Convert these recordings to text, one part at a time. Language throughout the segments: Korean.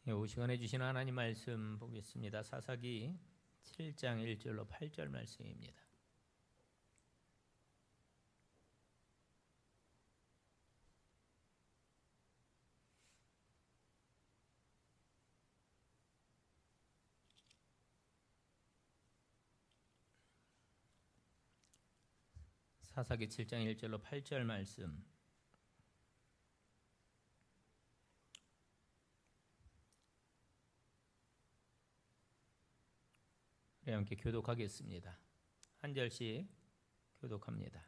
이 시간에 주신 하나님 말씀 보겠습니다. 사사기 7장 1절로 8절 말씀입니다. 사사기 7장 1절로 8절 말씀. 우리 함께 교독하겠습니다. 한 절씩 교독합니다.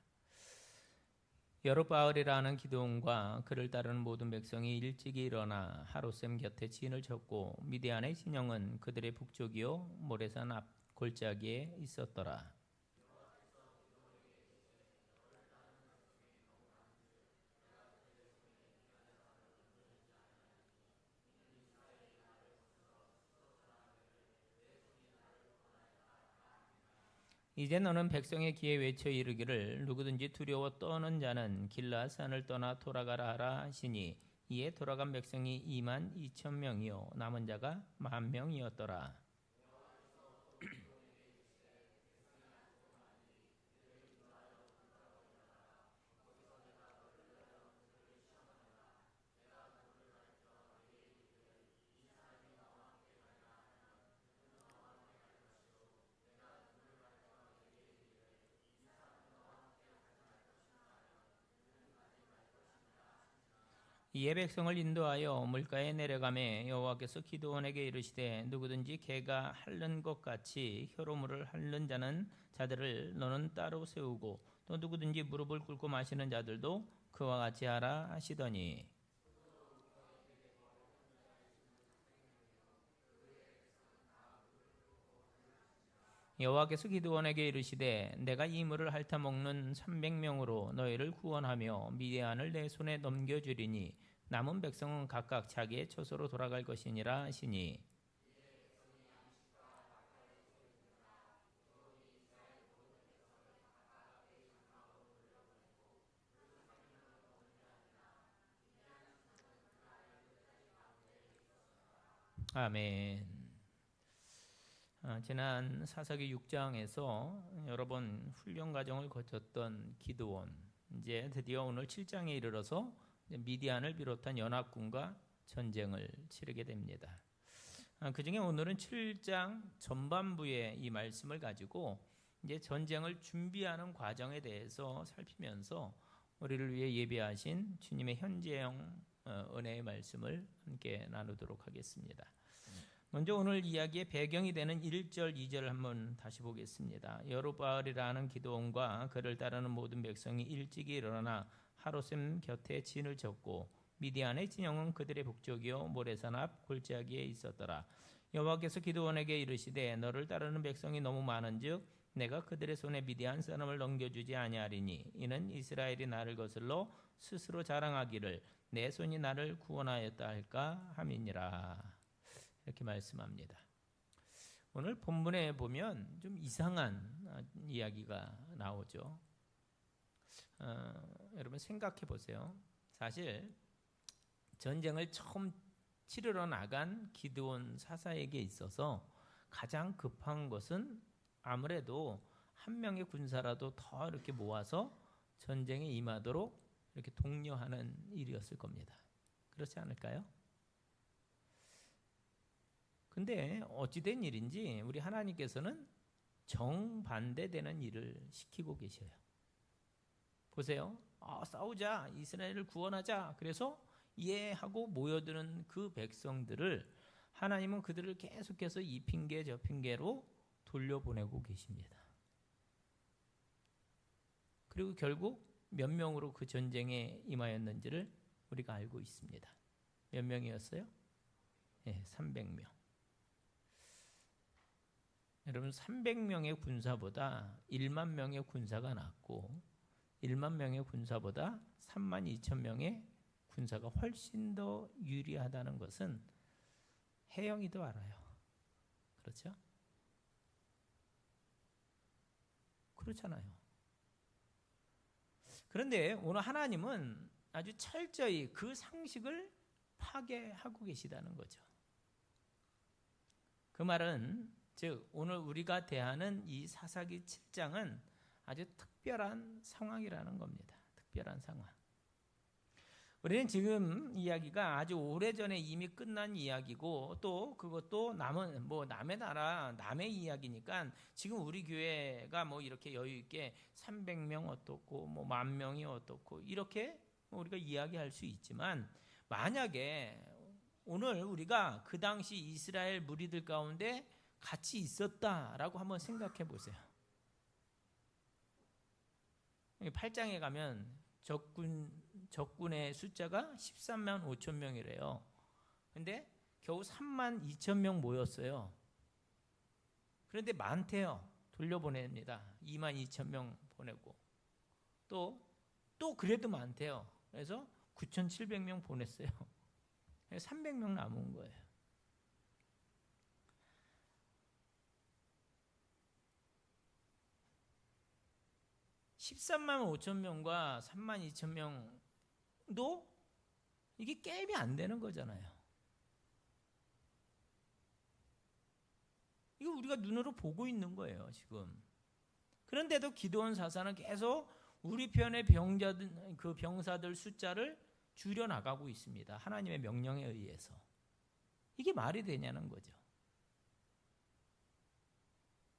여룹바알이라는 기드온과 그를 따르는 모든 백성이 일찍이 일어나 하롯셈 곁에 진을 쳤고 미디안의 진영은 그들의 북쪽이요 모레산 앞 골짜기에 있었더라. 이제 너는 백성의 귀에 외쳐 이르기를 누구든지 두려워 떠는 자는 길라앗 산을 떠나 돌아가라 하라 하시니 이에 돌아간 백성이 2만 2천 명이요 남은 자가 1만 명이었더라. 이에 백성을 인도하여 물가에 내려가매 여호와께서 기드온에게 이르시되 누구든지 개가 핥는 것 같이 혀로물을 핥는 자들을 너는 따로 세우고 또 누구든지 무릎을 꿇고 마시는 자들도 그와 같이 하라 하시더니 여호와께서 기드온에게 이르시되 내가 이 물을 핥아 먹는 300명으로 너희를 구원하며 미디안을 내 손에 넘겨주리니 남은 백성은 각각 자기의 처소로 돌아갈 것이니라 하시니 아멘. 지난 사사기 6장에서 여러 번 훈련 과정을 거쳤던 기드온, 이제 드디어 오늘 7장에 이르러서 미디안을 비롯한 연합군과 전쟁을 치르게 됩니다. 그 중에 오늘은 7장 전반부의 이 말씀을 가지고 이제 전쟁을 준비하는 과정에 대해서 살피면서 우리를 위해 예비하신 주님의 현재형 은혜의 말씀을 함께 나누도록 하겠습니다. 먼저 오늘 이야기의 배경이 되는 1절, 2절을 한번 다시 보겠습니다. 여룹바알이라는 기드온과 그를 따르는 모든 백성이 일찍이 일어나 하롯셈 곁에 진을 쳤고 미디안의 진영은 그들의 북쪽이요 모레산 앞 골짜기에 있었더라. 여호와께서 기드온에게 이르시되 너를 따르는 백성이 너무 많은즉 내가 그들의 손에 미디안 사람을 넘겨주지 아니하리니 이는 이스라엘이 나를 거슬러 스스로 자랑하기를 내 손이 나를 구원하였다 할까 함이니라. 이렇게 말씀합니다. 오늘 본문에 보면 좀 이상한 이야기가 나오죠. 여러분 생각해 보세요. 사실 전쟁을 처음 치르러 나간 기드온 사사에게 있어서 가장 급한 것은 아무래도 한 명의 군사라도 더 이렇게 모아서 전쟁에 임하도록 이렇게 독려하는 일이었을 겁니다. 그렇지 않을까요? 근데 어찌된 일인지 우리 하나님께서는 정반대되는 일을 시키고 계셔요. 보세요. 싸우자, 이스라엘을 구원하자. 그래서 하고 모여드는 그 백성들을 하나님은 그들을 계속해서 이 핑계 저 핑계로 돌려보내고 계십니다. 그리고 결국 몇 명으로 그 전쟁에 임하였는지를 우리가 알고 있습니다. 몇 명이었어요? 300명. 여러분 300명의 군사보다 1만 명의 군사가 낫고 1만 명의 군사보다 3만 2천 명의 군사가 훨씬 더 유리하다는 것은 혜영이도 알아요. 그렇죠? 그렇잖아요. 그런데 오늘 하나님은 아주 철저히 그 상식을 파괴하고 계시다는 거죠. 그 말은 즉 오늘 우리가 대하는 이 사사기 7장은 아주 특별한 상황이라는 겁니다. 특별한 상황. 우리는 지금 이야기가 아주 오래전에 이미 끝난 이야기고 또 그것도 남의 나라 남의 이야기니까 지금 우리 교회가 뭐 이렇게 여유 있게 300명 어떻고 뭐 10,000명이 어떻고 이렇게 우리가 이야기할 수 있지만 만약에 오늘 우리가 그 당시 이스라엘 무리들 가운데 같이 있었다라고 한번 생각해 보세요. 8장에 가면 적군의 숫자가 13만 5천 명이래요. 근데 겨우 3만 2천 명 모였어요. 그런데 많대요. 돌려보냅니다. 2만 2천 명 보내고 또 그래도 많대요. 그래서 9,700명 보냈어요. 300명 남은 거예요. (13만 5천 명과 3만 2천 명도 이게 게임이 안 되는 거잖아요. 이거 우리가 눈으로 보고 있는 거예요 지금. 그런데도 기드온 사사는 계속 우리 편의 병사들 숫자를 줄여 나가고 있습니다. 하나님의 명령에 의해서. 이게 말이 되냐는 거죠.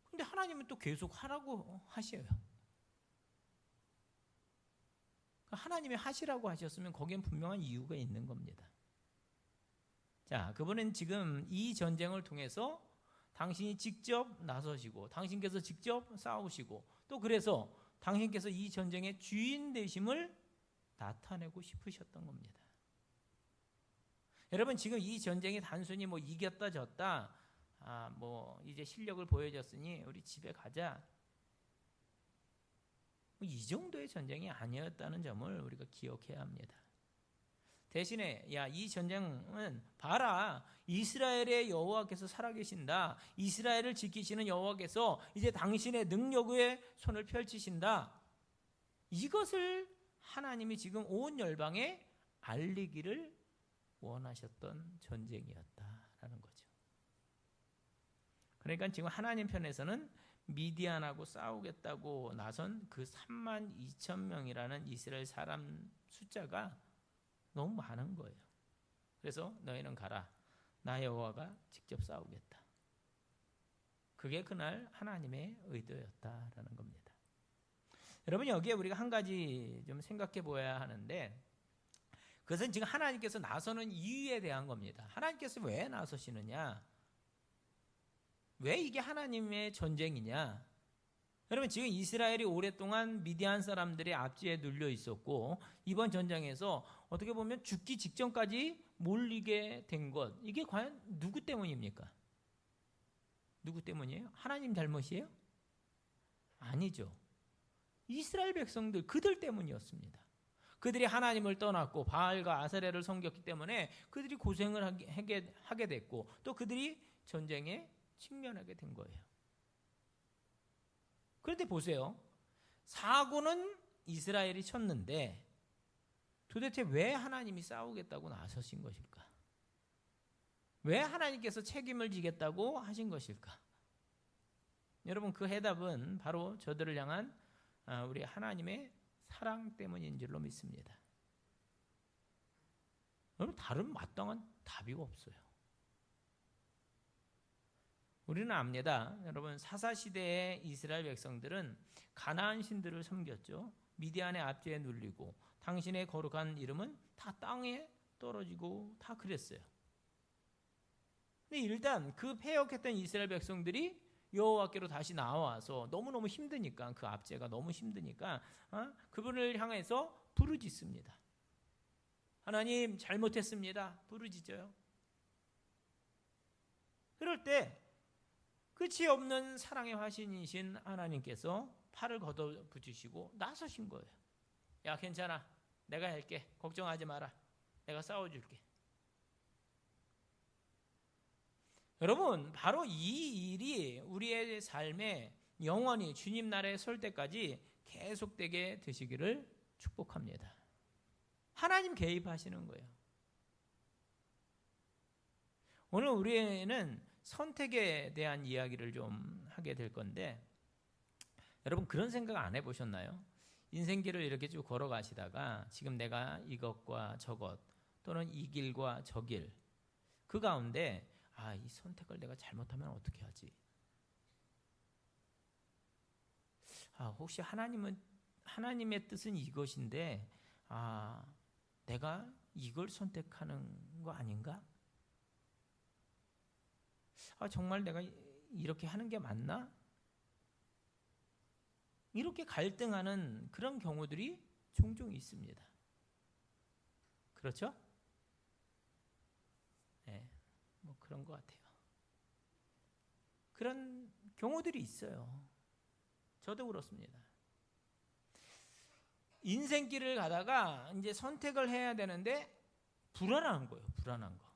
근데 하나님은 또 계속 하라고 하셔요. 하나님이 하시라고 하셨으면 거기엔 분명한 이유가 있는 겁니다. 자, 그분은 지금 이 전쟁을 통해서 당신이 직접 나서시고 당신께서 직접 싸우시고 또 그래서 당신께서 이 전쟁의 주인 되심을 나타내고 싶으셨던 겁니다. 여러분 지금 이 전쟁이 단순히 뭐 이겼다 졌다 뭐 이제 실력을 보여줬으니 우리 집에 가자 이 정도의 전쟁이 아니었다는 점을 우리가 기억해야 합니다. 대신에 이 전쟁은 봐라 이스라엘의 여호와께서 살아계신다. 이스라엘을 지키시는 여호와께서 이제 당신의 능력의 손을 펼치신다. 이것을 하나님이 지금 온 열방에 알리기를 원하셨던 전쟁이었다라는 거죠. 그러니까 지금 하나님 편에서는 미디안하고 싸우겠다고 나선 그 3만 2천 명이라는 이스라엘 사람 숫자가 너무 많은 거예요. 그래서 너희는 가라. 나 여호와가 직접 싸우겠다. 그게 그날 하나님의 의도였다라는 겁니다. 여러분 여기에 우리가 한 가지 좀 생각해 보아야 하는데 그것은 지금 하나님께서 나서는 이유에 대한 겁니다. 하나님께서 왜 나서시느냐? 왜 이게 하나님의 전쟁이냐? 여러분 지금 이스라엘이 오랫동안 미디안 사람들의 압제에 눌려 있었고 이번 전쟁에서 어떻게 보면 죽기 직전까지 몰리게 된 것 이게 과연 누구 때문입니까? 누구 때문이에요? 하나님 잘못이에요? 아니죠. 이스라엘 백성들 그들 때문이었습니다. 그들이 하나님을 떠났고 바알과 아세라를 섬겼기 때문에 그들이 고생을 하게 됐고 또 그들이 전쟁에 직면하게 된 거예요. 그런데 보세요. 사고는 이스라엘이 쳤는데 도대체 왜 하나님이 싸우겠다고 나서신 것일까? 왜 하나님께서 책임을 지겠다고 하신 것일까? 여러분 그 해답은 바로 저들을 향한 우리 하나님의 사랑 때문인 줄로 믿습니다. 여러분 다른 마땅한 답이 없어요. 우리는 압니다. 여러분 사사시대의 이스라엘 백성들은 가나안 신들을 섬겼죠. 미디안의 압제에 눌리고 당신의 거룩한 이름은 다 땅에 떨어지고 다 그랬어요. 근데 일단 그 패역했던 이스라엘 백성들이 여호와께로 다시 나와서 너무너무 힘드니까 그 압제가 너무 힘드니까 그분을 향해서 부르짖습니다. 하나님 잘못했습니다. 부르짖어요. 그럴 때 끝이 없는 사랑의 화신이신 하나님께서 팔을 걷어붙이시고 나서신 거예요. 야 괜찮아. 내가 할게. 걱정하지 마라. 내가 싸워줄게. 여러분 바로 이 일이 우리의 삶에 영원히 주님 나라에 설 때까지 계속되게 되시기를 축복합니다. 하나님 개입하시는 거예요. 오늘 우리는 선택에 대한 이야기를 좀 하게 될 건데, 여러분 그런 생각 안 해보셨나요? 인생길을 이렇게 쭉 걸어가시다가 지금 내가 이것과 저것 또는 이 길과 저 길, 그 가운데 이 선택을 내가 잘못하면 어떻게 하지? 혹시 하나님의 뜻은 이것인데 내가 이걸 선택하는 거 아닌가? 정말 내가 이렇게 하는 게 맞나? 이렇게 갈등하는 그런 경우들이 종종 있습니다. 그렇죠? 네, 뭐 그런 것 같아요. 그런 경우들이 있어요. 저도 그렇습니다. 인생길을 가다가 이제 선택을 해야 되는데 불안한 거예요. 불안한 거.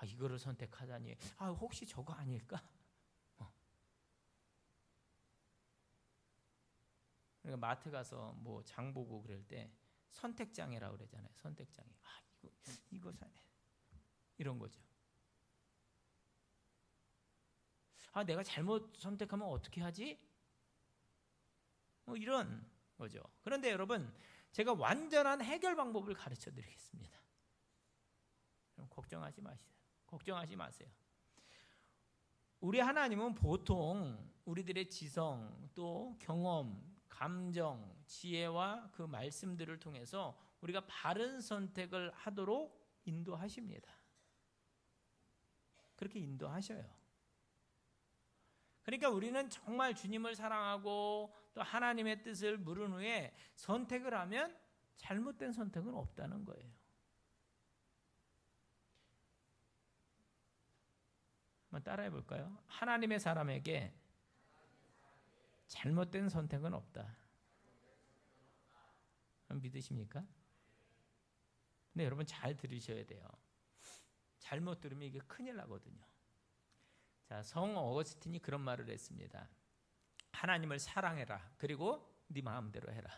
이거를 선택하다니. 혹시 저거 아닐까? 그러니까 마트 가서 뭐 장 보고 그럴 때 선택장애라고 그러잖아요. 선택장애. 이거 사야 돼. 이런 거죠. 내가 잘못 선택하면 어떻게 하지? 뭐 이런 거죠. 그런데 여러분, 제가 완전한 해결 방법을 가르쳐 드리겠습니다. 걱정하지 마세요. 걱정하지 마세요. 우리 하나님은 보통 우리들의 지성, 또 경험, 감정, 지혜와 그 말씀들을 통해서 우리가 바른 선택을 하도록 인도하십니다. 그렇게 인도하셔요. 그러니까 우리는 정말 주님을 사랑하고 또 하나님의 뜻을 물은 후에 선택을 하면 잘못된 선택은 없다는 거예요. 한번 따라해 볼까요? 하나님의 사람에게 잘못된 선택은 없다. 믿으십니까? 근데 여러분 잘 들으셔야 돼요. 잘못 들으면 이게 큰일 나거든요. 자, 성 어거스틴이 그런 말을 했습니다. 하나님을 사랑해라. 그리고 네 마음대로 해라.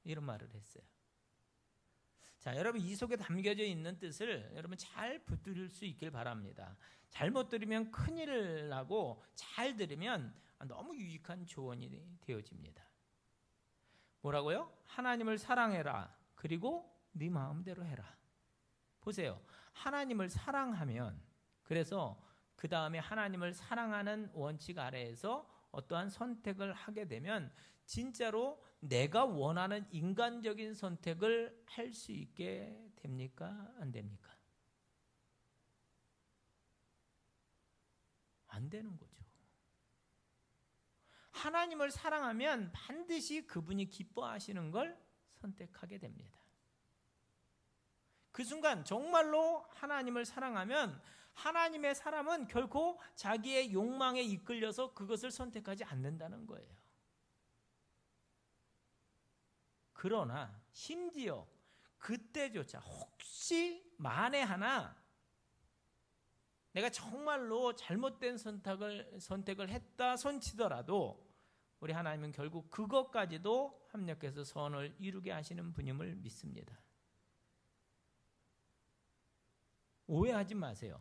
이런 말을 했어요. 자, 여러분 이 속에 담겨져 있는 뜻을 여러분 잘 붙들 수 있길 바랍니다. 잘못 들으면 큰일 나고 잘 들으면 너무 유익한 조언이 되어집니다. 뭐라고요? 하나님을 사랑해라. 그리고 네 마음대로 해라. 보세요. 하나님을 사랑하면, 그래서 그 다음에 하나님을 사랑하는 원칙 아래에서 어떠한 선택을 하게 되면 진짜로 내가 원하는 인간적인 선택을 할 수 있게 됩니까? 안 됩니까? 안 되는 거죠. 하나님을 사랑하면 반드시 그분이 기뻐하시는 걸 선택하게 됩니다. 그 순간 정말로 하나님을 사랑하면 하나님의 사람은 결코 자기의 욕망에 이끌려서 그것을 선택하지 않는다는 거예요. 그러나 심지어 그때조차 혹시 만에 하나 내가 정말로 잘못된 선택을 했다 손치더라도 우리 하나님은 결국 그것까지도 합력해서 선을 이루게 하시는 분임을 믿습니다. 오해하지 마세요.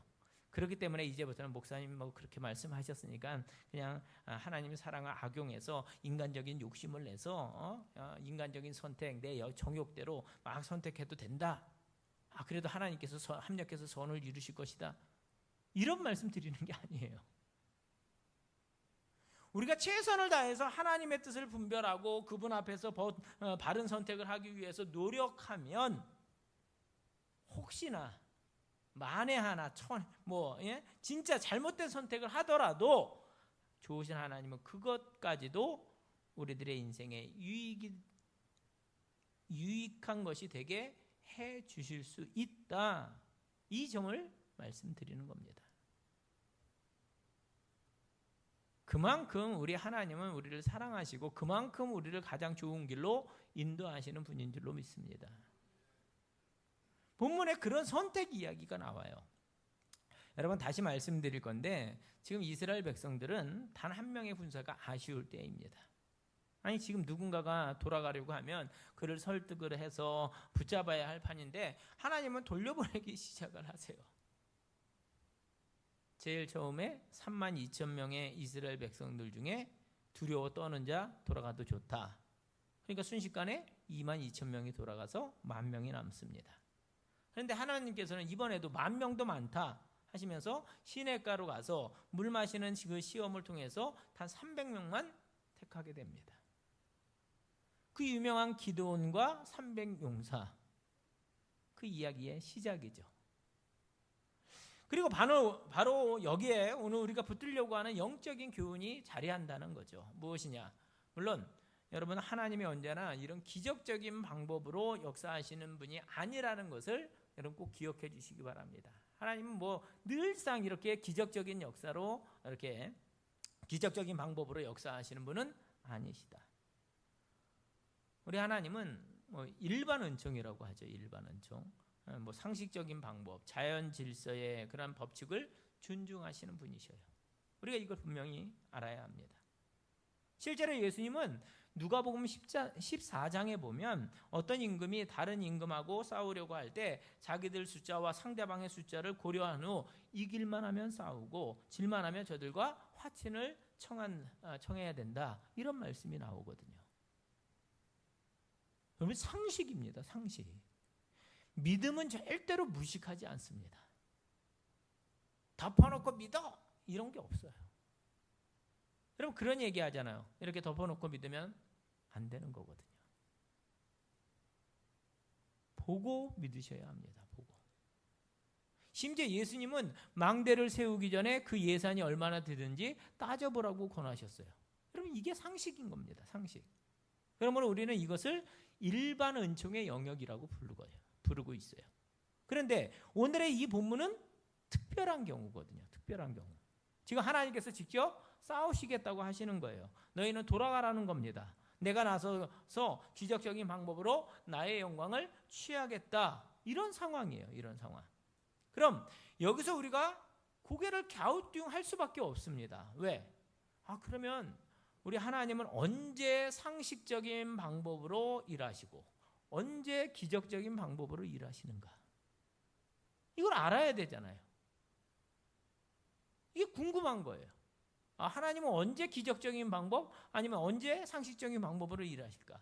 그렇기 때문에 이제부터는 목사님 뭐 그렇게 말씀하셨으니까 그냥 하나님의 사랑을 악용해서 인간적인 욕심을 내서 인간적인 선택, 내 정욕대로 막 선택해도 된다. 그래도 하나님께서 합력해서 선을 이루실 것이다. 이런 말씀 드리는 게 아니에요. 우리가 최선을 다해서 하나님의 뜻을 분별하고 그분 앞에서 바른 선택을 하기 위해서 노력하면 혹시나 만에 하나 진짜 잘못된 선택을 하더라도 좋으신 하나님은 그것까지도 우리들의 인생에 유익한 것이 되게 해 주실 수 있다. 이 점을 말씀드리는 겁니다. 그만큼 우리 하나님은 우리를 사랑하시고 그만큼 우리를 가장 좋은 길로 인도하시는 분인 줄로 믿습니다. 본문에 그런 선택 이야기가 나와요. 여러분 다시 말씀드릴 건데 지금 이스라엘 백성들은 단 한 명의 군사가 아쉬울 때입니다. 아니 지금 누군가가 돌아가려고 하면 그를 설득을 해서 붙잡아야 할 판인데 하나님은 돌려보내기 시작을 하세요. 제일 처음에 32,000명의 이스라엘 백성들 중에 두려워 떠는 자 돌아가도 좋다. 그러니까 순식간에 22,000명이 돌아가서 10,000명이 남습니다. 그런데 하나님께서는 이번에도 10,000명도 많다 하시면서 시냇가로 가서 물 마시는 그 시험을 통해서 단 300명만 택하게 됩니다. 그 유명한 기드온과 300용사, 그 이야기의 시작이죠. 그리고 바로 여기에 오늘 우리가 붙들려고 하는 영적인 교훈이 자리한다는 거죠. 무엇이냐? 물론 여러분, 하나님이 언제나 이런 기적적인 방법으로 역사하시는 분이 아니라는 것을 여러분 꼭 기억해 주시기 바랍니다. 하나님은 늘상 이렇게 기적적인 역사로, 이렇게 기적적인 방법으로 역사하시는 분은 아니시다. 우리 하나님은 일반 은총이라고 하죠. 일반 은총. 상식적인 방법, 자연 질서의 그런 법칙을 존중하시는 분이셔요. 우리가 이걸 분명히 알아야 합니다. 실제로 예수님은 누가복음 14장에 보면 어떤 임금이 다른 임금하고 싸우려고 할 때 자기들 숫자와 상대방의 숫자를 고려한 후 이길만 하면 싸우고 질만 하면 저들과 화친을 청해야 된다, 이런 말씀이 나오거든요. 여러분, 상식입니다. 상식. 믿음은 절대로 무식하지 않습니다. 덮어놓고 믿어, 이런 게 없어요. 여러분, 그런 얘기 하잖아요. 이렇게 덮어놓고 믿으면 안 되는 거거든요. 보고 믿으셔야 합니다. 보고. 심지어 예수님은 망대를 세우기 전에 그 예산이 얼마나 되든지 따져보라고 권하셨어요. 여러분, 이게 상식인 겁니다. 상식. 그러므로 우리는 이것을 일반 은총의 영역이라고 부르고 있어요. 그런데 오늘의 이 본문은 특별한 경우거든요. 특별한 경우. 지금 하나님께서 직접 싸우시겠다고 하시는 거예요. 너희는 돌아가라는 겁니다. 내가 나서서 기적적인 방법으로 나의 영광을 취하겠다. 이런 상황이에요. 이런 상황. 그럼 여기서 우리가 고개를 갸우뚱할 수밖에 없습니다. 왜? 그러면 우리 하나님은 언제 상식적인 방법으로 일하시고 언제 기적적인 방법으로 일하시는가? 이걸 알아야 되잖아요. 이게 궁금한 거예요. 하나님은 언제 기적적인 방법, 아니면 언제 상식적인 방법으로 일하실까?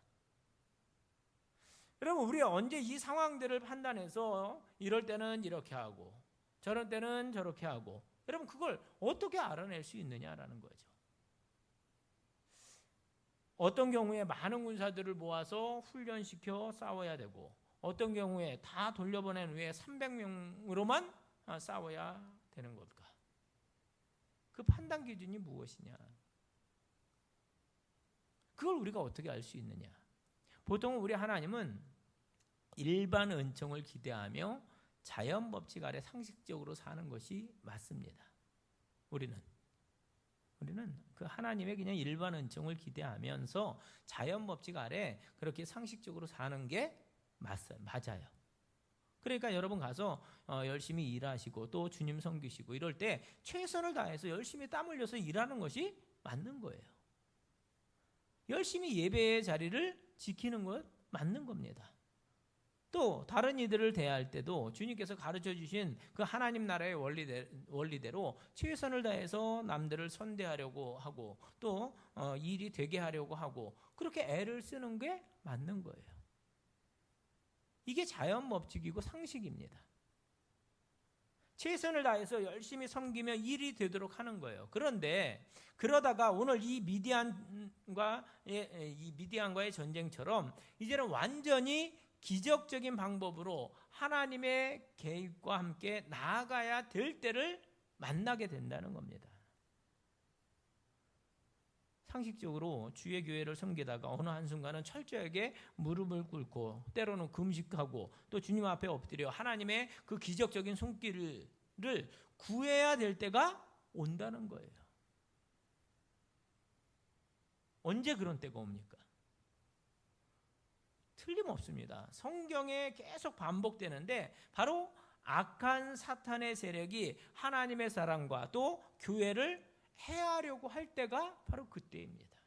여러분, 우리가 언제 이 상황들을 판단해서 이럴 때는 이렇게 하고 저럴 때는 저렇게 하고, 여러분, 그걸 어떻게 알아낼 수 있느냐라는 거죠. 어떤 경우에 많은 군사들을 모아서 훈련시켜 싸워야 되고, 어떤 경우에 다 돌려보낸 후에 300명으로만 싸워야 되는 걸까? 그 판단 기준이 무엇이냐? 그걸 우리가 어떻게 알 수 있느냐? 보통 우리 하나님은 일반 은총을 기대하며 자연 법칙 아래 상식적으로 사는 것이 맞습니다. 우리는 그 하나님의 그냥 일반 은총을 기대하면서 자연 법칙 아래 그렇게 상식적으로 사는 게 맞아요. 그러니까 여러분 가서 열심히 일하시고 또 주님 섬기시고 이럴 때 최선을 다해서 열심히 땀 흘려서 일하는 것이 맞는 거예요. 열심히 예배의 자리를 지키는 것 맞는 겁니다. 또 다른 이들을 대할 때도 주님께서 가르쳐 주신 그 하나님 나라의 원리대로 최선을 다해서 남들을 선대하려고 하고 또 일이 되게 하려고 하고 그렇게 애를 쓰는 게 맞는 거예요. 이게 자연 법칙이고 상식입니다. 최선을 다해서 열심히 섬기며 일이 되도록 하는 거예요. 그런데 그러다가 오늘 이 미디안과의 전쟁처럼 이제는 완전히 기적적인 방법으로 하나님의 계획과 함께 나아가야 될 때를 만나게 된다는 겁니다. 상식적으로 주의 교회를 섬기다가 어느 한순간은 철저하게 무릎을 꿇고 때로는 금식하고 또 주님 앞에 엎드려 하나님의 그 기적적인 손길을 구해야 될 때가 온다는 거예요. 언제 그런 때가 옵니까? 틀림없습니다. 성경에 계속 반복되는데 바로 악한 사탄의 세력이 하나님의 사람과 또 교회를 해하려고 할 때가 바로 그때입니다.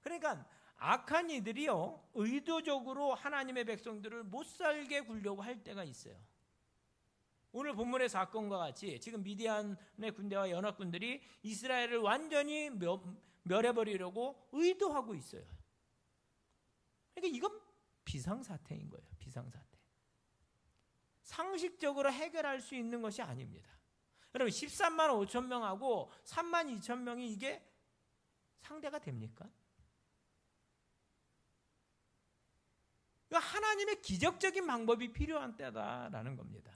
그러니까 악한 이들이요, 의도적으로 하나님의 백성들을 못 살게 굴려고 할 때가 있어요. 오늘 본문의 사건과 같이 지금 미디안의 군대와 연합군들이 이스라엘을 완전히 멸해버리려고 의도하고 있어요. 그러니까 이건 비상사태인 거예요. 비상사태. 상식적으로 해결할 수 있는 것이 아닙니다. 여러분 13만 5천 명하고 3만 2천 명이 이게 상대가 됩니까? 하나님의 기적적인 방법이 필요한 때다라는 겁니다.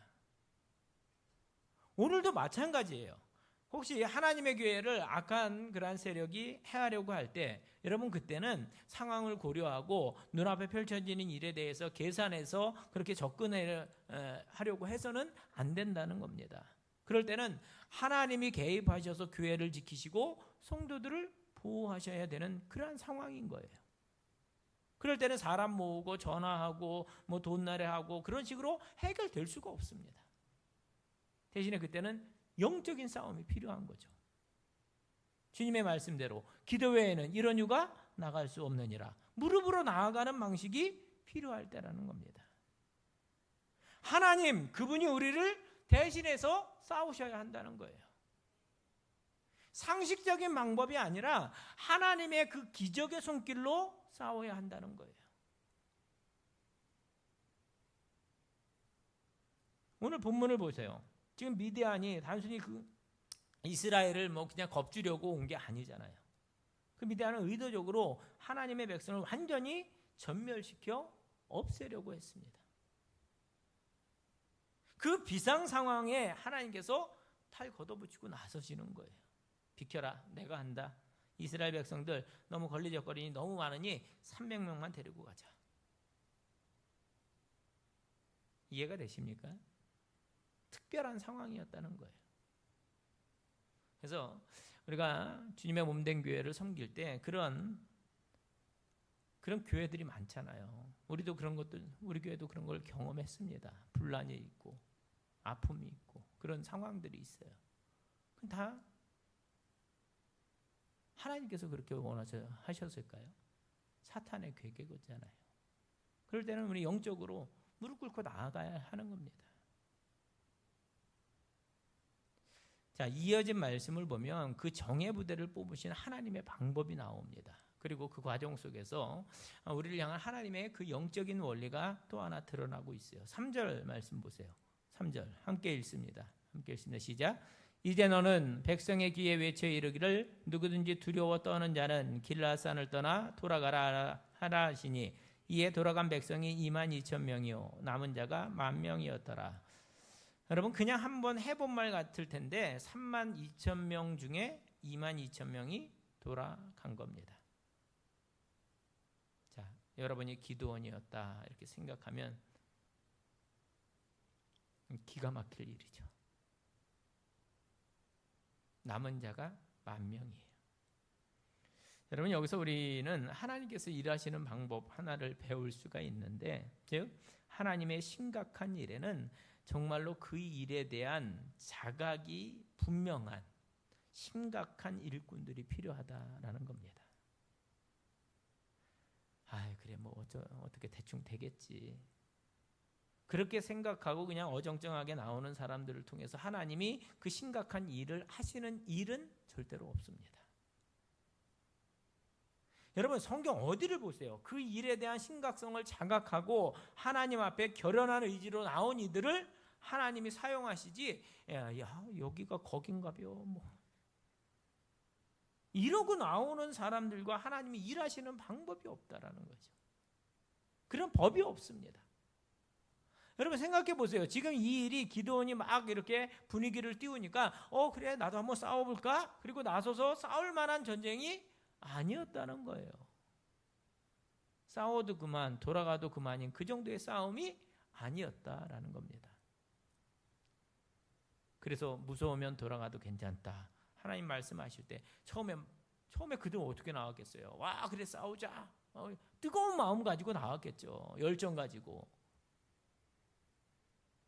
오늘도 마찬가지예요. 혹시 하나님의 교회를 악한 그러한 세력이 해하려고 할 때 여러분 그때는 상황을 고려하고 눈앞에 펼쳐지는 일에 대해서 계산해서 그렇게 접근하려고 해서는 안 된다는 겁니다. 그럴 때는 하나님이 개입하셔서 교회를 지키시고 성도들을 보호하셔야 되는 그러한 상황인 거예요. 그럴 때는 사람 모으고 전화하고 뭐 돈나래하고 그런 식으로 해결될 수가 없습니다. 대신에 그때는 영적인 싸움이 필요한 거죠. 주님의 말씀대로 기도 외에는 이런 이유가 나갈 수 없느니라. 무릎으로 나아가는 방식이 필요할 때라는 겁니다. 하나님 그분이 우리를 대신해서 싸우셔야 한다는 거예요. 상식적인 방법이 아니라 하나님의 그 기적의 손길로 싸워야 한다는 거예요. 오늘 본문을 보세요. 지금 미디안이 단순히 그 이스라엘을 뭐 그냥 겁주려고 온 게 아니잖아요. 그 미디안은 의도적으로 하나님의 백성을 완전히 전멸시켜 없애려고 했습니다. 그 비상 상황에 하나님께서 탈 걷어붙이고 나서시는 거예요. 비켜라, 내가 한다. 이스라엘 백성들 너무 걸리적거리니 너무 많으니 300명만 데리고 가자. 이해가 되십니까? 특별한 상황이었다는 거예요. 그래서 우리가 주님의 몸된 교회를 섬길 때 그런 교회들이 많잖아요. 우리도 그런 것들, 우리 교회도 그런 걸 경험했습니다. 분란이 있고 아픔이 있고 그런 상황들이 있어요. 그건 다 하나님께서 그렇게 원하셨을까요? 사탄의 계획이잖아요. 그럴 때는 우리 영적으로 무릎 꿇고 나아가야 하는 겁니다. 자, 이어진 말씀을 보면 그 정예 부대를 뽑으신 하나님의 방법이 나옵니다. 그리고 그 과정 속에서 우리를 향한 하나님의 그 영적인 원리가 또 하나 드러나고 있어요. 3절 말씀 보세요. 3절 함께 읽습니다. 시작. 이제 너는 백성의 귀에 외쳐 이르기를 누구든지 두려워 떠는 자는 길라산을 떠나 돌아가라 하라 하시니 이에 돌아간 백성이 2만 2천 명이요 남은 자가 1만 명이었더라. 여러분 그냥 한번 해본 말 같을 텐데 3만 2천 명 중에 2만 2천 명이 돌아간 겁니다. 자, 여러분이 기드온이었다 이렇게 생각하면 기가 막힐 일이죠. 남은 자가 1만 명이에요. 여러분 여기서 우리는 하나님께서 일하시는 방법 하나를 배울 수가 있는데 즉 하나님의 심각한 일에는 정말로 그 일에 대한 자각이 분명한 심각한 일꾼들이 필요하다라는 겁니다. 그래 뭐 어떻게 대충 되겠지. 그렇게 생각하고 그냥 어정쩡하게 나오는 사람들을 통해서 하나님이 그 심각한 일을 하시는 일은 절대로 없습니다. 여러분 성경 어디를 보세요. 그 일에 대한 심각성을 자각하고 하나님 앞에 결연한 의지로 나온 이들을 하나님이 사용하시지 야 여기가 거긴가벼 뭐 이러고 나오는 사람들과 하나님이 일하시는 방법이 없다라는 거죠. 그런 법이 없습니다. 여러분 생각해 보세요. 지금 이 일이 기드온이 막 이렇게 분위기를 띄우니까 그래 나도 한번 싸워볼까? 그리고 나서서 싸울 만한 전쟁이 아니었다는 거예요. 싸워도 그만 돌아가도 그만인 그 정도의 싸움이 아니었다라는 겁니다. 그래서 무서우면 돌아가도 괜찮다. 하나님 말씀하실 때 처음에 그들은 어떻게 나왔겠어요? 와 그래 싸우자. 뜨거운 마음 가지고 나왔겠죠. 열정 가지고.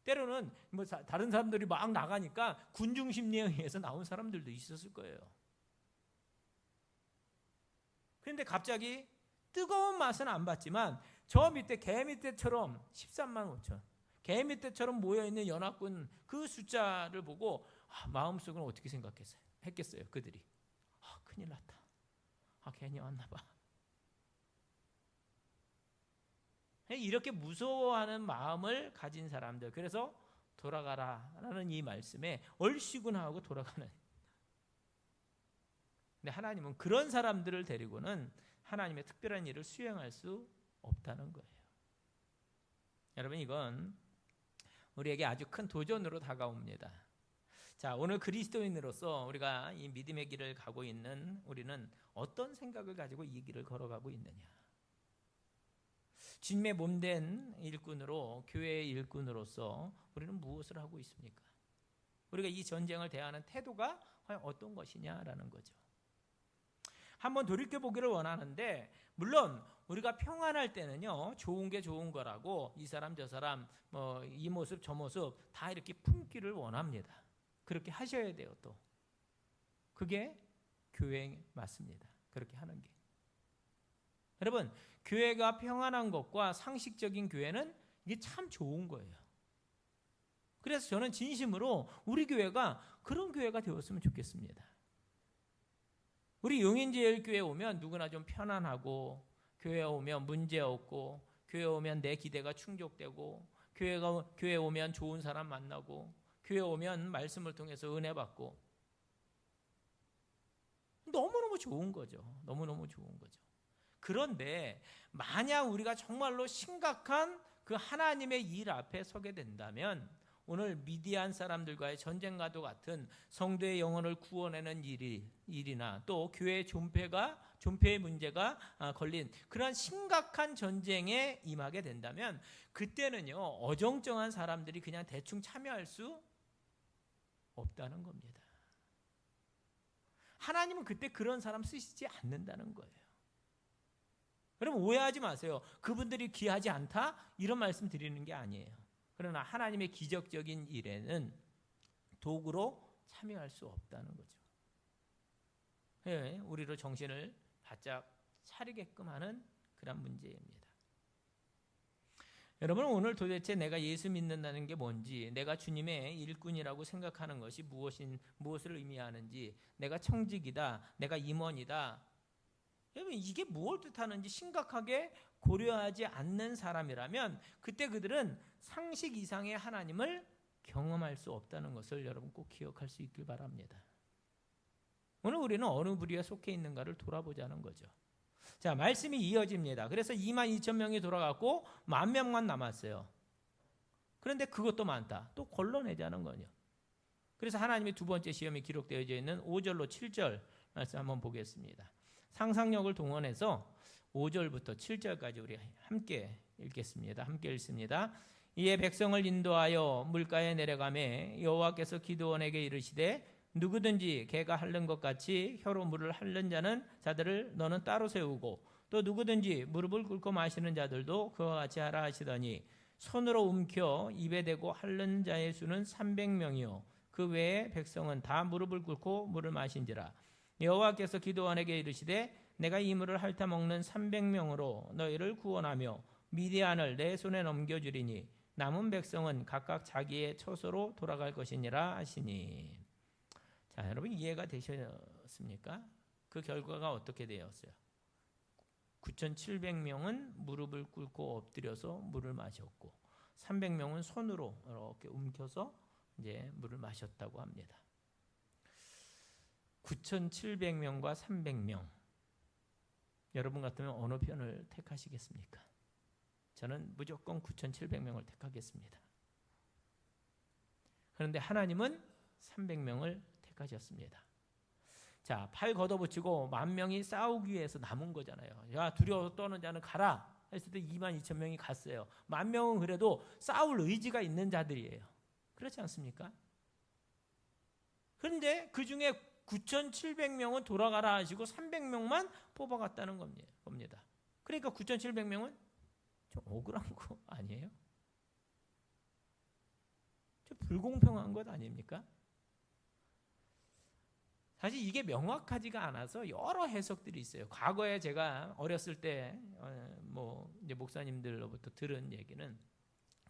때로는 뭐 다른 사람들이 막 나가니까 군중 심리에 의해서 나온 사람들도 있었을 거예요. 그런데 갑자기 뜨거운 맛은 안 봤지만 저 밑에 개 밑에처럼 13만 5천 개미 떼처럼 모여있는 연합군 그 숫자를 보고 마음속으로 어떻게 했겠어요 그들이. 큰일 났다. 괜히 왔나 봐. 이렇게 무서워하는 마음을 가진 사람들, 그래서 돌아가라라는 이 말씀에 얼씨구나 하고 돌아가는. 근데 하나님은 그런 사람들을 데리고는 하나님의 특별한 일을 수행할 수 없다는 거예요. 여러분, 이건 우리에게 아주 큰 도전으로 다가옵니다. 자, 오늘 그리스도인으로서 우리가 이 믿음의 길을 가고 있는 우리는 어떤 생각을 가지고 이 길을 걸어가고 있느냐? 주님의 몸된 일꾼으로, 교회의 일꾼으로서 우리는 무엇을 하고 있습니까? 우리가 이 전쟁을 대하는 태도가 과연 어떤 것이냐라는 거죠. 한번 돌이켜보기를 원하는데, 물론 우리가 평안할 때는요, 좋은 게 좋은 거라고 이 사람 저 사람 이 모습 저 모습 다 이렇게 품기를 원합니다. 그렇게 하셔야 돼요. 또 그게 교회 맞습니다. 그렇게 하는 게. 여러분, 교회가 평안한 것과 상식적인 교회는 이게 참 좋은 거예요. 그래서 저는 진심으로 우리 교회가 그런 교회가 되었으면 좋겠습니다. 우리 용인제일교회 오면 누구나 좀 편안하고, 교회 오면 문제 없고, 교회 오면 내 기대가 충족되고, 교회 오면 좋은 사람 만나고, 교회 오면 말씀을 통해서 은혜 받고, 너무너무 좋은 거죠. 너무너무 좋은 거죠. 그런데 만약 우리가 정말로 심각한 그 하나님의 일 앞에 서게 된다면, 오늘 미디안 사람들과의 전쟁과도 같은 성도의 영혼을 구원하는 일이나 또 교회의 존폐의 문제가 걸린 그런 심각한 전쟁에 임하게 된다면, 그때는요, 어정쩡한 사람들이 그냥 대충 참여할 수 없다는 겁니다. 하나님은 그때 그런 사람 쓰시지 않는다는 거예요. 여러분, 오해하지 마세요. 그분들이 귀하지 않다? 이런 말씀 드리는 게 아니에요. 그러나 하나님의 기적적인 일에는 도구로 참여할 수 없다는 거죠. 예, 우리로 정신을 바짝 차리게끔 하는 그런 문제입니다. 여러분, 오늘 도대체 내가 예수 믿는다는 게 뭔지, 내가 주님의 일꾼이라고 생각하는 것이 무엇을 의미하는지, 내가 청직이다, 내가 임원이다, 여러분, 이게 무엇을 뜻하는지 심각하게 고려하지 않는 사람이라면 그때 그들은 상식 이상의 하나님을 경험할 수 없다는 것을 여러분 꼭 기억할 수 있길 바랍니다. 오늘 우리는 어느 부류에 속해 있는가를 돌아보자는 거죠. 자, 말씀이 이어집니다. 그래서 22,000명이 돌아갔고 10,000명만 남았어요. 그런데 그것도 많다. 또 걸러내자는 거죠. 그래서 하나님의 두 번째 시험이 기록되어 있는 5절로 7절 말씀 한번 보겠습니다. 상상력을 동원해서 5절부터 7절까지 우리 함께 읽겠습니다. 함께 읽습니다. 이에 백성을 인도하여 물가에 내려가매 여호와께서 기드온에게 이르시되 누구든지 개가 핥는 것 같이 혀로 물을 핥는 자들을 너는 따로 세우고 또 누구든지 무릎을 꿇고 마시는 자들도 그와 같이 하라 하시더니 손으로 움켜 입에 대고 핥는 자의 수는 300명이요 그 외에 백성은 다 무릎을 꿇고 물을 마신지라. 여호와께서 기드온에게 이르시되 내가 이 물을 핥아 먹는 300명으로 너희를 구원하며 미디안을 내 손에 넘겨주리니 남은 백성은 각각 자기의 처소로 돌아갈 것이니라 하시니. 자, 여러분 이해가 되셨습니까? 그 결과가 어떻게 되었어요? 9,700명은 무릎을 꿇고 엎드려서 물을 마셨고 300명은 손으로 이렇게 움켜서 이제 물을 마셨다고 합니다. 9,700명과 300명. 여러분 같으면 어느 편을 택하시겠습니까? 저는 무조건 9,700명을 택하겠습니다. 그런데 하나님은 300명을 택하셨습니다. 자, 팔 걷어붙이고 10,000명이 싸우기 위해서 남은 거잖아요. 야, 두려워서 떠는 자는 가라 했을 때 22,000명이 갔어요. 10,000명은 그래도 싸울 의지가 있는 자들이에요. 그렇지 않습니까? 그런데 그 중에 9,700명은 돌아가라 하시고 300명만 뽑아갔다는 겁니다. 그러니까 9,700명은 좀 억울한 거 아니에요? 좀 불공평한 것 아닙니까? 사실 이게 명확하지가 않아서 여러 해석들이 있어요. 과거에 제가 어렸을 때 이제 목사님들로부터 들은 얘기는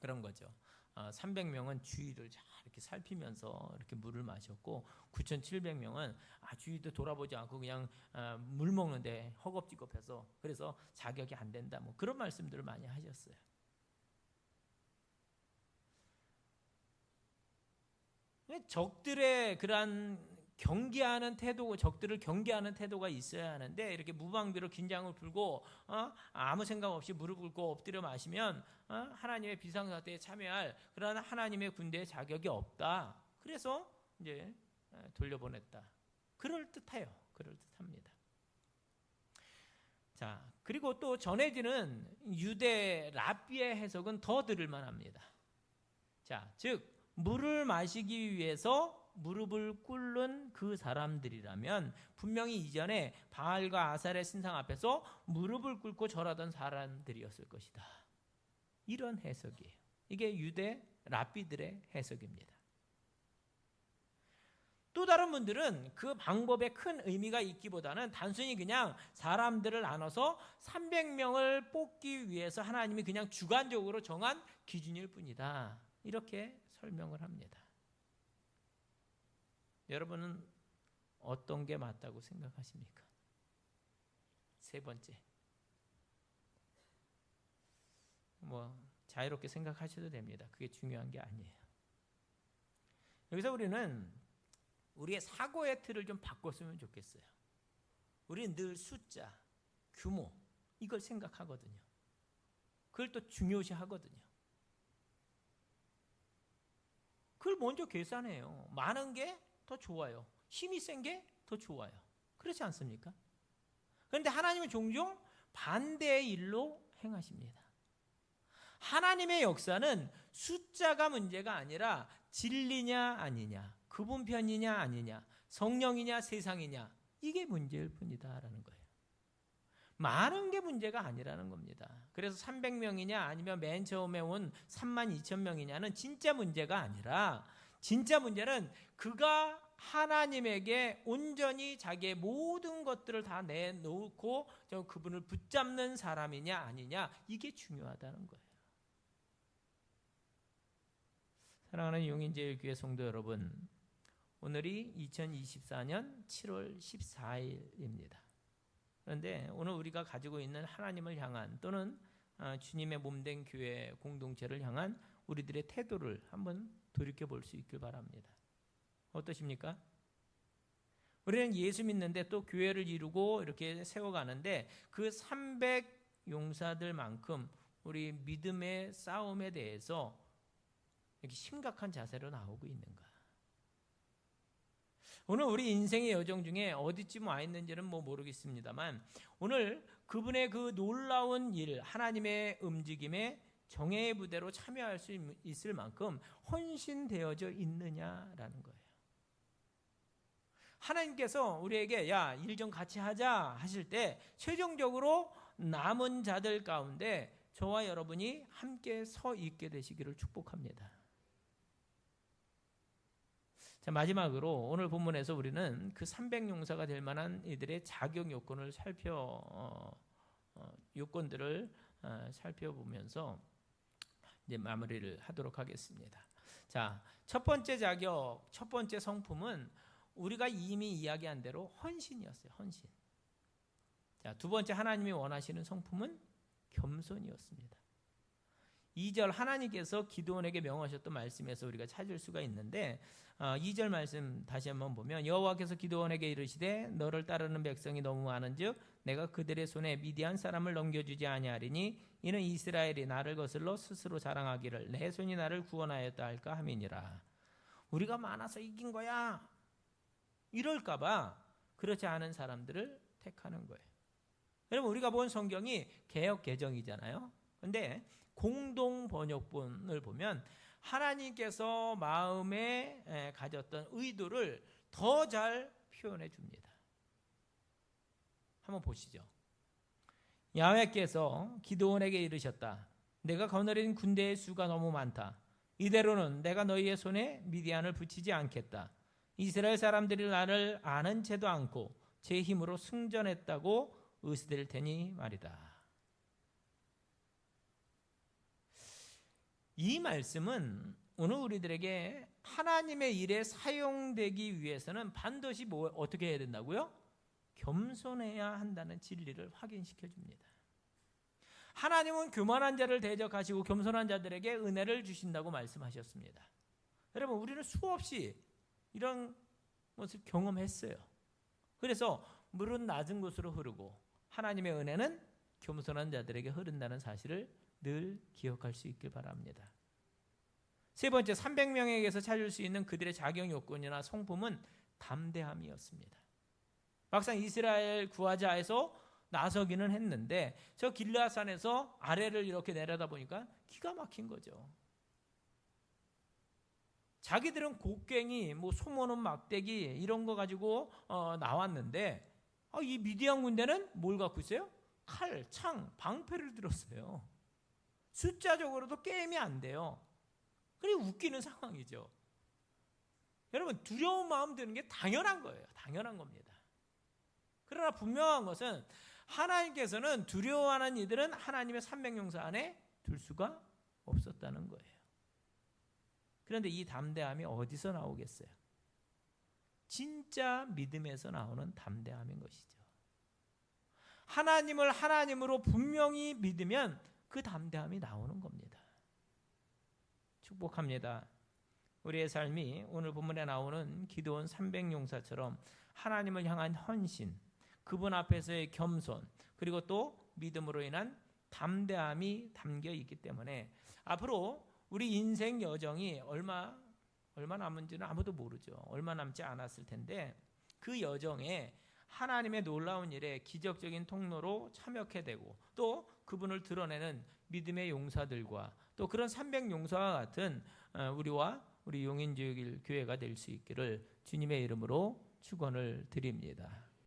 그런 거죠. 300명은 주위를 잘 이렇게 살피면서 이렇게 물을 마셨고 9,700명은 주위도 돌아보지 않고 그냥 물 먹는데 허겁지겁해서 그래서 자격이 안 된다. 뭐 그런 말씀들을 많이 하셨어요. 적들의 그러한 경계하는 태도, 적들을 경계하는 태도가 있어야 하는데 이렇게 무방비로 긴장을 풀고 아무 생각 없이 무릎 꿇고 엎드려 마시면 하나님의 비상사태에 참여할 그러한 하나님의 군대의 자격이 없다. 그래서 이제 돌려보냈다. 그럴 듯해요. 그럴 듯합니다. 자, 그리고 또 전해지는 유대 랍비의 해석은 더 들을만 합니다. 자, 즉 물을 마시기 위해서 무릎을 꿇는 그 사람들이라면 분명히 이전에 바알과 아살의 신상 앞에서 무릎을 꿇고 절하던 사람들이었을 것이다. 이런 해석이에요. 이게 유대 랍비들의 해석입니다. 또 다른 분들은 그 방법에 큰 의미가 있기보다는 단순히 그냥 사람들을 나눠서 300명을 뽑기 위해서 하나님이 그냥 주관적으로 정한 기준일 뿐이다. 이렇게 설명을 합니다. 여러분은 어떤 게 맞다고 생각하십니까? 세 번째, 자유롭게 생각하셔도 됩니다. 그게 중요한 게 아니에요. 여기서 우리는 우리의 사고의 틀을 좀 바꿨으면 좋겠어요. 우리는 늘 숫자, 규모 이걸 생각하거든요. 그걸 또 중요시하거든요. 그걸 먼저 계산해요. 많은 게 더 좋아요. 힘이 센 게 더 좋아요. 그렇지 않습니까? 그런데 하나님은 종종 반대의 일로 행하십니다. 하나님의 역사는 숫자가 문제가 아니라 진리냐 아니냐, 그분 편이냐 아니냐, 성령이냐 세상이냐 이게 문제일 뿐이다라는 거예요. 많은 게 문제가 아니라는 겁니다. 그래서 300명이냐 아니면 맨 처음에 온 32,000명이냐는 진짜 문제가 아니라 진짜 문제는 그가 하나님에게 온전히 자기의 모든 것들을 다 내놓고 그분을 붙잡는 사람이냐 아니냐 이게 중요하다는 거예요. 사랑하는 용인제일교회 성도 여러분, 오늘이 2024년 7월 14일입니다. 그런데 오늘 우리가 가지고 있는 하나님을 향한 또는 주님의 몸된 교회 공동체를 향한 우리들의 태도를 한번 돌이켜볼 수 있길 바랍니다. 어떠십니까? 우리는 예수 믿는데 또 교회를 이루고 이렇게 세워가는데 그 300용사들만큼 우리 믿음의 싸움에 대해서 이렇게 심각한 자세로 나오고 있는가? 오늘 우리 인생의 여정 중에 어디쯤 와 있는지는 모르겠습니다만 오늘 그분의 그 놀라운 일, 하나님의 움직임에 정예의 부대로 참여할 수 있을 만큼 헌신되어져 있느냐라는 거예요. 하나님께서 우리에게 일 좀 같이 하자 하실 때 최종적으로 남은 자들 가운데 저와 여러분이 함께 서 있게 되시기를 축복합니다. 자, 마지막으로 오늘 본문에서 우리는 그 300용사가 될 만한 이들의 자격 요건을 요건들을 살펴보면서 이제 마무리를 하도록 하겠습니다. 자, 첫 번째 자격, 첫 번째 성품은 우리가 이미 이야기한 대로 헌신이었어요. 헌신. 자, 두 번째 하나님이 원하시는 성품은 겸손이었습니다. 2절 하나님께서 기드온에게 명하셨던 말씀에서 우리가 찾을 수가 있는데 2절 말씀 다시 한번 보면 여호와께서 기드온에게 이르시되 너를 따르는 백성이 너무 많은즉 내가 그들의 손에 미디안 사람을 넘겨주지 아니하리니 이는 이스라엘이 나를 거슬러 스스로 자랑하기를 내 손이 나를 구원하였다 할까 함이니라. 우리가 많아서 이긴 거야 이럴까 봐 그렇지 않은 사람들을 택하는 거예요. 여러분 우리가 본 성경이 개역 개정이잖아요. 그런데 공동 번역본을 보면 하나님께서 마음에 가졌던 의도를 더 잘 표현해 줍니다. 한번 보시죠. 야훼께서 기드온에게 이르셨다. 내가 거느린 군대의 수가 너무 많다. 이대로는 내가 너희의 손에 미디안을 붙이지 않겠다. 이스라엘 사람들이 나를 아는 채도 않고 제 힘으로 승전했다고 의스될 테니 말이다. 이 말씀은 오늘 우리들에게 하나님의 일에 사용되기 위해서는 반드시 어떻게 해야 된다고요? 겸손해야 한다는 진리를 확인시켜 줍니다. 하나님은 교만한 자를 대적하시고 겸손한 자들에게 은혜를 주신다고 말씀하셨습니다. 여러분, 우리는 수없이 이런 것을 경험했어요. 그래서 물은 낮은 곳으로 흐르고 하나님의 은혜는 겸손한 자들에게 흐른다는 사실을 늘 기억할 수 있길 바랍니다. 세 번째, 300명에게서 찾을 수 있는 그들의 자격 요건이나 성품은 담대함이었습니다. 막상 이스라엘 구하자에서 나서기는 했는데 저 길르앗산에서 아래를 이렇게 내려다 보니까 기가 막힌 거죠. 자기들은 곡괭이, 소모는 막대기 이런 거 가지고 나왔는데 이 미디안 군대는 뭘 갖고 있어요? 칼, 창, 방패를 들었어요. 숫자적으로도 게임이 안 돼요. 그게 웃기는 상황이죠. 여러분, 두려운 마음 드는 게 당연한 거예요. 당연한 겁니다. 그러나 분명한 것은 하나님께서는 두려워하는 이들은 하나님의 300용사 안에 둘 수가 없었다는 거예요. 그런데 이 담대함이 어디서 나오겠어요? 진짜 믿음에서 나오는 담대함인 것이죠. 하나님을 하나님으로 분명히 믿으면 그 담대함이 나오는 겁니다. 축복합니다. 우리의 삶이 오늘 본문에 나오는 기드온 300용사처럼 하나님을 향한 헌신, 그분 앞에서의 겸손, 그리고 또 믿음으로 인한 담대함이 담겨 있기 때문에 앞으로 우리 인생 여정이 얼마 남은지는 아무도 모르죠. 얼마 남지 않았을 텐데 그 여정에 하나님의 놀라운 일에 기적적인 통로로 참여하게 되고 또 그분을 드러내는 믿음의 용사들과 또 그런 300용사와 같은 우리와 우리 용인주일 교회가 될 수 있기를 주님의 이름으로 축원을 드립니다.